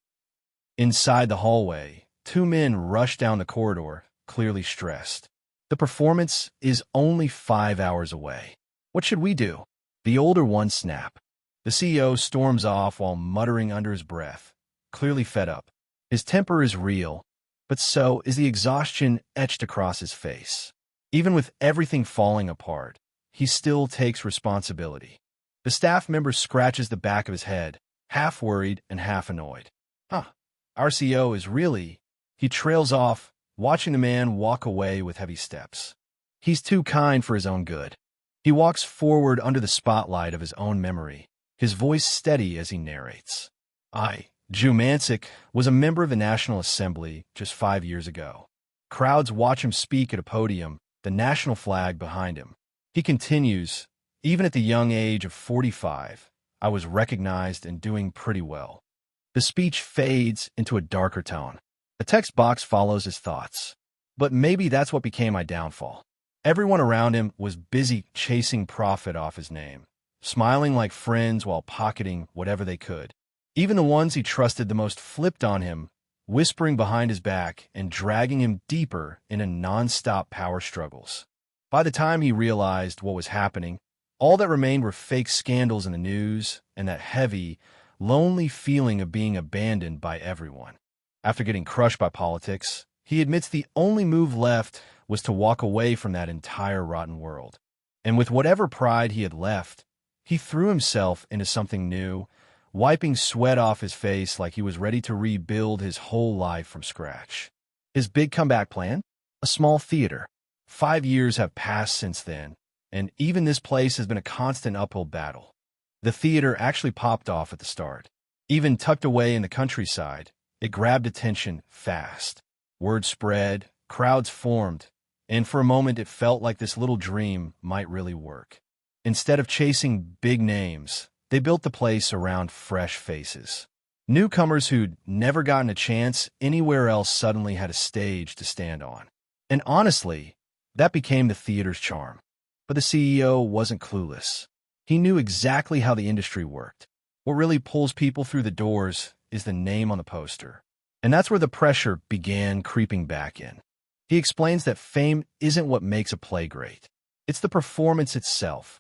Inside the hallway, two men rush down the corridor, clearly stressed. The performance is only 5 hours away. What should we do? The older one snaps. The CEO storms off while muttering under his breath, clearly fed up. His temper is real, but so is the exhaustion etched across his face. Even with everything falling apart, he still takes responsibility. The staff member scratches the back of his head, half worried and half annoyed. Our CEO is really... He trails off, watching the man walk away with heavy steps. He's too kind for his own good. He walks forward under the spotlight of his own memory, his voice steady as he narrates. Ju Mansik, was a member of the National Assembly just 5 years ago. Crowds watch him speak at a podium, the national flag behind him. He continues, even at the young age of 45, I was recognized and doing pretty well. The speech fades into a darker tone. A text box follows his thoughts. But maybe that's what became my downfall. Everyone around him was busy chasing profit off his name, smiling like friends while pocketing whatever they could. Even the ones he trusted the most flipped on him, whispering behind his back and dragging him deeper into non-stop power struggles. By the time he realized what was happening, all that remained were fake scandals in the news and that heavy, lonely feeling of being abandoned by everyone. After getting crushed by politics, he admits the only move left was to walk away from that entire rotten world. And with whatever pride he had left, he threw himself into something new, wiping sweat off his face like he was ready to rebuild his whole life from scratch. His big comeback plan? A small theater. 5 years have passed since then, and even this place has been a constant uphill battle. The theater actually popped off at the start. Even tucked away in the countryside, it grabbed attention fast. Word spread, crowds formed, and for a moment it felt like this little dream might really work. Instead of chasing big names, they built the place around fresh faces. Newcomers who'd never gotten a chance anywhere else suddenly had a stage to stand on. And honestly, that became the theater's charm. But the CEO wasn't clueless. He knew exactly how the industry worked. What really pulls people through the doors is the name on the poster. And that's where the pressure began creeping back in. He explains that fame isn't what makes a play great. It's the performance itself,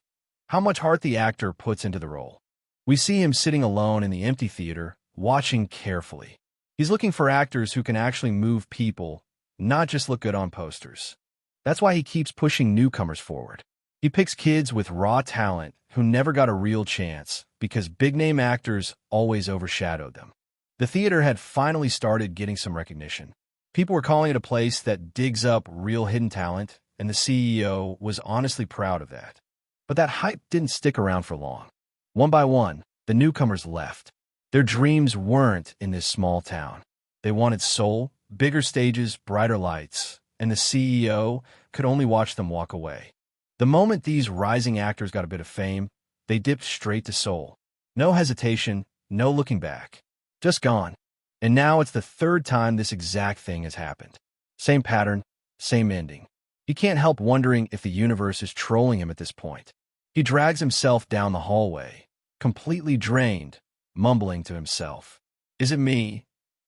how much heart the actor puts into the role. We see him sitting alone in the empty theater, watching carefully. He's looking for actors who can actually move people, not just look good on posters. That's why he keeps pushing newcomers forward. He picks kids with raw talent who never got a real chance because big-name actors always overshadowed them. The theater had finally started getting some recognition. People were calling it a place that digs up real hidden talent, and the CEO was honestly proud of that. But that hype didn't stick around for long. One by one, the newcomers left. Their dreams weren't in this small town. They wanted soul, bigger stages, brighter lights, and the CEO could only watch them walk away. The moment these rising actors got a bit of fame, they dipped straight to soul. No hesitation, no looking back. Just gone. And now it's the third time this exact thing has happened. Same pattern, same ending. He can't help wondering if the universe is trolling him at this point. He drags himself down the hallway, completely drained, mumbling to himself. Is it me?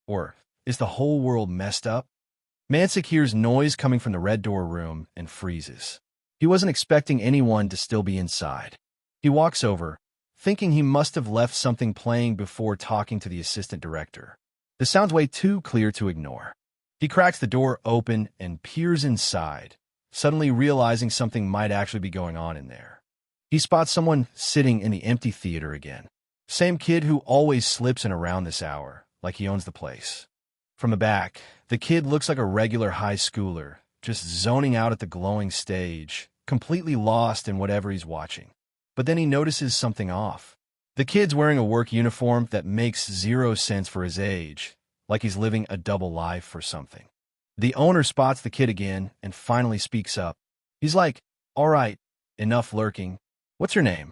Or is the whole world messed up? Mansik hears noise coming from the red door room and freezes. He wasn't expecting anyone to still be inside. He walks over, thinking he must have left something playing before talking to the assistant director. This sounds way too clear to ignore. He cracks the door open and peers inside, suddenly realizing something might actually be going on in there. He spots someone sitting in the empty theater again. Same kid who always slips in around this hour, like he owns the place. From the back, the kid looks like a regular high schooler, just zoning out at the glowing stage, completely lost in whatever he's watching. But then he notices something off. The kid's wearing a work uniform that makes zero sense for his age, like he's living a double life or something. The owner spots the kid again and finally speaks up. He's like, "All right, enough lurking. What's your name?"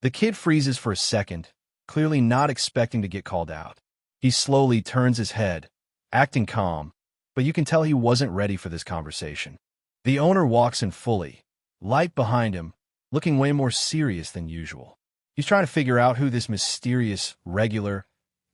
The kid freezes for a second, clearly not expecting to get called out. He slowly turns his head, acting calm, but you can tell he wasn't ready for this conversation. The owner walks in fully, light behind him, looking way more serious than usual. He's trying to figure out who this mysterious regular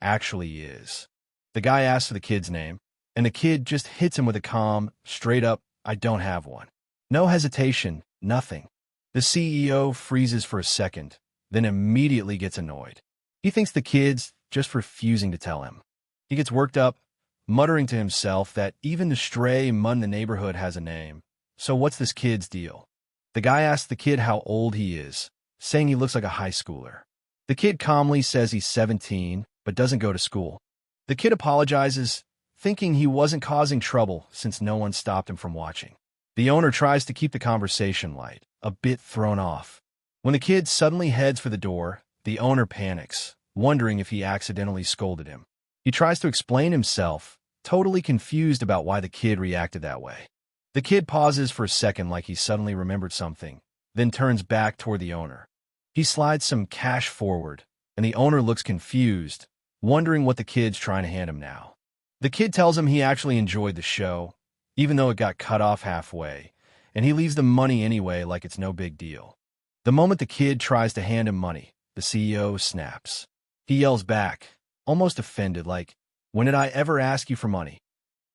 actually is. The guy asks for the kid's name, and the kid just hits him with a calm, straight up, "I don't have one." No hesitation, nothing. The CEO freezes for a second, then immediately gets annoyed. He thinks the kid's just refusing to tell him. He gets worked up, muttering to himself that even the stray mud in the neighborhood has a name. So what's this kid's deal? The guy asks the kid how old he is, saying he looks like a high schooler. The kid calmly says he's 17, but doesn't go to school. The kid apologizes, thinking he wasn't causing trouble since no one stopped him from watching. The owner tries to keep the conversation light, a bit thrown off. When the kid suddenly heads for the door, the owner panics, wondering if he accidentally scolded him. He tries to explain himself, totally confused about why the kid reacted that way. The kid pauses for a second like he suddenly remembered something, then turns back toward the owner. He slides some cash forward, and the owner looks confused, wondering what the kid's trying to hand him now. The kid tells him he actually enjoyed the show, even though it got cut off halfway, and he leaves the money anyway like it's no big deal. The moment the kid tries to hand him money, the CEO snaps. He yells back, almost offended, like, "When did I ever ask you for money?"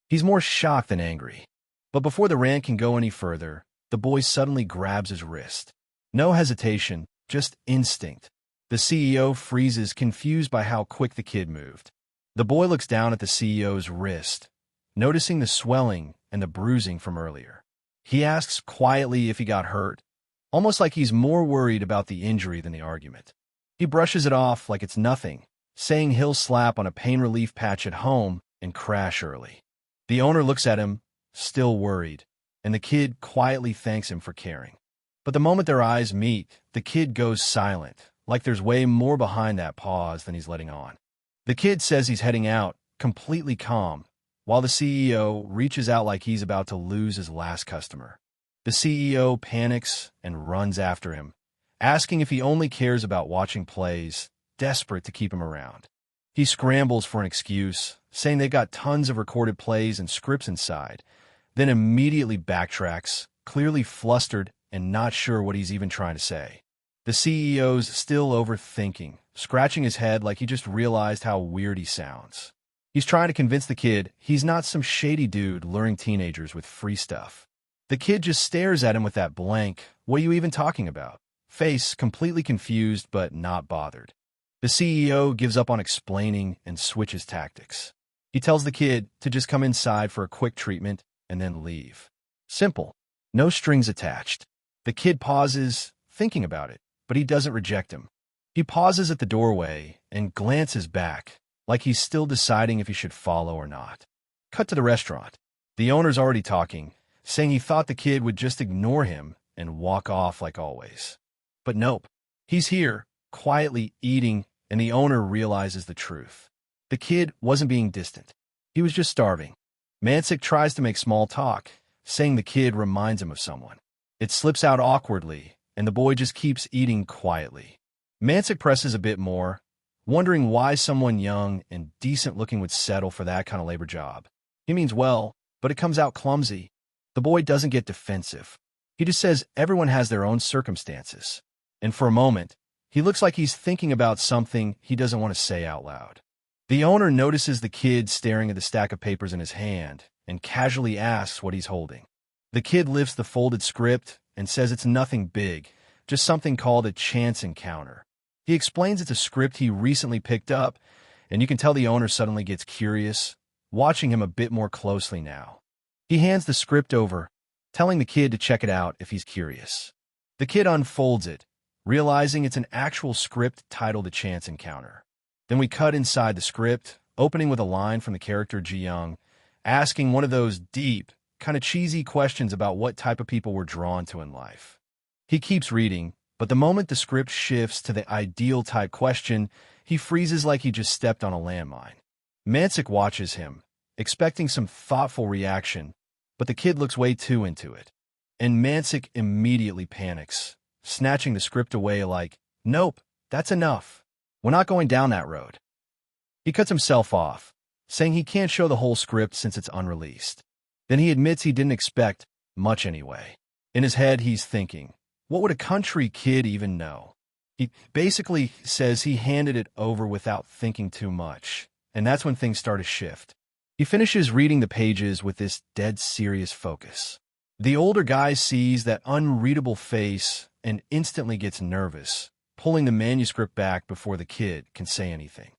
He's more shocked than angry. But before the rant can go any further, the boy suddenly grabs his wrist. No hesitation, just instinct. The CEO freezes, confused by how quick the kid moved. The boy looks down at the CEO's wrist, noticing the swelling and the bruising from earlier. He asks quietly if he got hurt, almost like he's more worried about the injury than the argument. He brushes it off like it's nothing, saying he'll slap on a pain relief patch at home and crash early. The owner looks at him, still worried, and the kid quietly thanks him for caring. But the moment their eyes meet, the kid goes silent, like there's way more behind that pause than he's letting on. The kid says he's heading out, completely calm, while the CEO reaches out like he's about to lose his last customer. The CEO panics and runs after him, asking if he only cares about watching plays, desperate to keep him around. He scrambles for an excuse, saying they've got tons of recorded plays and scripts inside, then immediately backtracks, clearly flustered and not sure what he's even trying to say. The CEO's still overthinking, scratching his head like he just realized how weird he sounds. He's trying to convince the kid he's not some shady dude luring teenagers with free stuff. The kid just stares at him with that blank, "What are you even talking about?" face, completely confused but not bothered. The CEO gives up on explaining and switches tactics. He tells the kid to just come inside for a quick treatment and then leave. Simple. No strings attached. The kid pauses, thinking about it, but he doesn't reject him. He pauses at the doorway and glances back, like he's still deciding if he should follow or not. Cut to the restaurant. The owner's already talking, saying he thought the kid would just ignore him and walk off like always. But nope. He's here, quietly eating, and the owner realizes the truth. The kid wasn't being distant. He was just starving. Mansik tries to make small talk, saying the kid reminds him of someone. It slips out awkwardly, and the boy just keeps eating quietly. Mansik presses a bit more, wondering why someone young and decent-looking would settle for that kind of labor job. He means well, but it comes out clumsy. The boy doesn't get defensive. He just says everyone has their own circumstances. And for a moment, he looks like he's thinking about something he doesn't want to say out loud. The owner notices the kid staring at the stack of papers in his hand and casually asks what he's holding. The kid lifts the folded script and says it's nothing big, just something called a chance encounter. He explains it's a script he recently picked up and you can tell the owner suddenly gets curious, watching him a bit more closely now. He hands the script over, telling the kid to check it out if he's curious. The kid unfolds it, realizing it's an actual script titled A Chance Encounter. Then we cut inside the script, opening with a line from the character Ji-young, asking one of those deep, kind of cheesy questions about what type of people we're drawn to in life. He keeps reading, but the moment the script shifts to the ideal type question, he freezes like he just stepped on a landmine. Mansik watches him, expecting some thoughtful reaction, but the kid looks way too into it. And Mansik immediately panics, snatching the script away like, "Nope, that's enough. We're not going down that road." He cuts himself off, saying he can't show the whole script since it's unreleased. Then he admits he didn't expect much anyway. In his head, he's thinking, what would a country kid even know? He basically says he handed it over without thinking too much, and that's when things start to shift. He finishes reading the pages with this dead serious focus. The older guy sees that unreadable face and instantly gets nervous, pulling the manuscript back before the kid can say anything.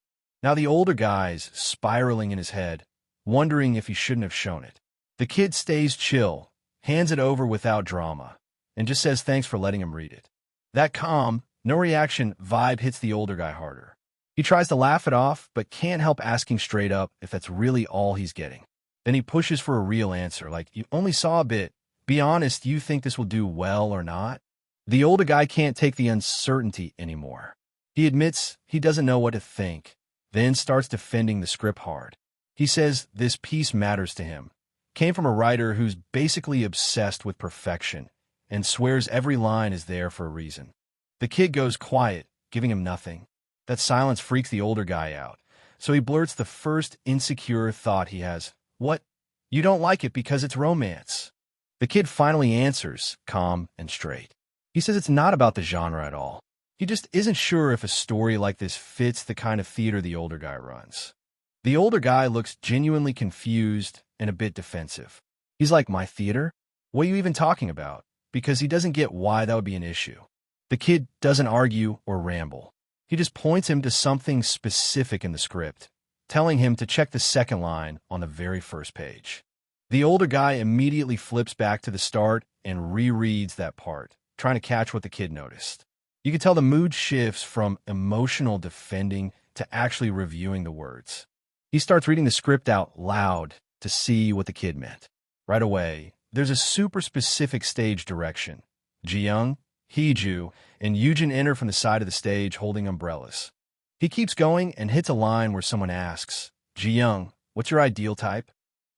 Now the older guy's spiraling in his head, wondering if he shouldn't have shown it. The kid stays chill, hands it over without drama, and just says thanks for letting him read it. That calm, no reaction vibe hits the older guy harder. He tries to laugh it off, but can't help asking straight up if that's really all he's getting. Then he pushes for a real answer, like, you only saw a bit. Be honest, you think this will do well or not? The older guy can't take the uncertainty anymore. He admits he doesn't know what to think, then starts defending the script hard. He says this piece matters to him, came from a writer who's basically obsessed with perfection, and swears every line is there for a reason. The kid goes quiet, giving him nothing. That silence freaks the older guy out, so he blurts the first insecure thought he has. What? You don't like it because it's romance. The kid finally answers, calm and straight. He says it's not about the genre at all. He just isn't sure if a story like this fits the kind of theater the older guy runs. The older guy looks genuinely confused and a bit defensive. He's like, my theater? What are you even talking about? Because he doesn't get why that would be an issue. The kid doesn't argue or ramble. He just points him to something specific in the script, telling him to check the second line on the very first page. The older guy immediately flips back to the start and rereads that part, trying to catch what the kid noticed. You can tell the mood shifts from emotional defending to actually reviewing the words. He starts reading the script out loud to see what the kid meant. Right away, there's a super specific stage direction. Ji-young, Hee-ju, and Yujin enter from the side of the stage holding umbrellas. He keeps going and hits a line where someone asks, Ji-young, what's your ideal type?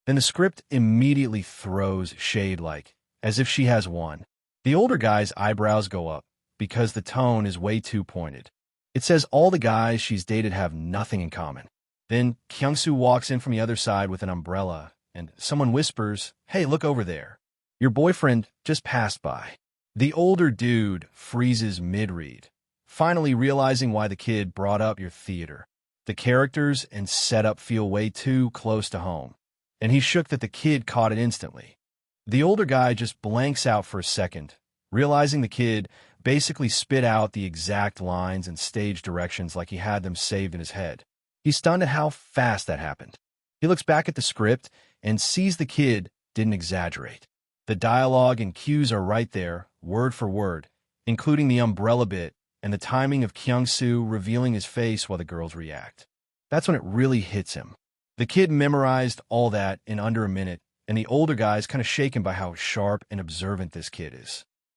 Then the script immediately throws shade like, as if she has one. The older guy's eyebrows go up because the tone is way too pointed. It says all the guys she's dated have nothing in common. Then Kyung-soo walks in from the other side with an umbrella, and someone whispers, hey, look over there. Your boyfriend just passed by. The older dude freezes mid-read, finally realizing why the kid brought up your theater. The characters and setup feel way too close to home, and he's shook that the kid caught it instantly. The older guy just blanks out for a second, realizing the kid basically spit out the exact lines and stage directions like he had them saved in his head. He's stunned at how fast that happened. He looks back at the script and sees the kid didn't exaggerate. The dialogue and cues are right there, word for word, including the umbrella bit and the timing of Kyung-soo revealing his face while the girls react. That's when it really hits him. The kid memorized all that in under a minute, and the older guy's kind of shaken by how sharp and observant this kid is.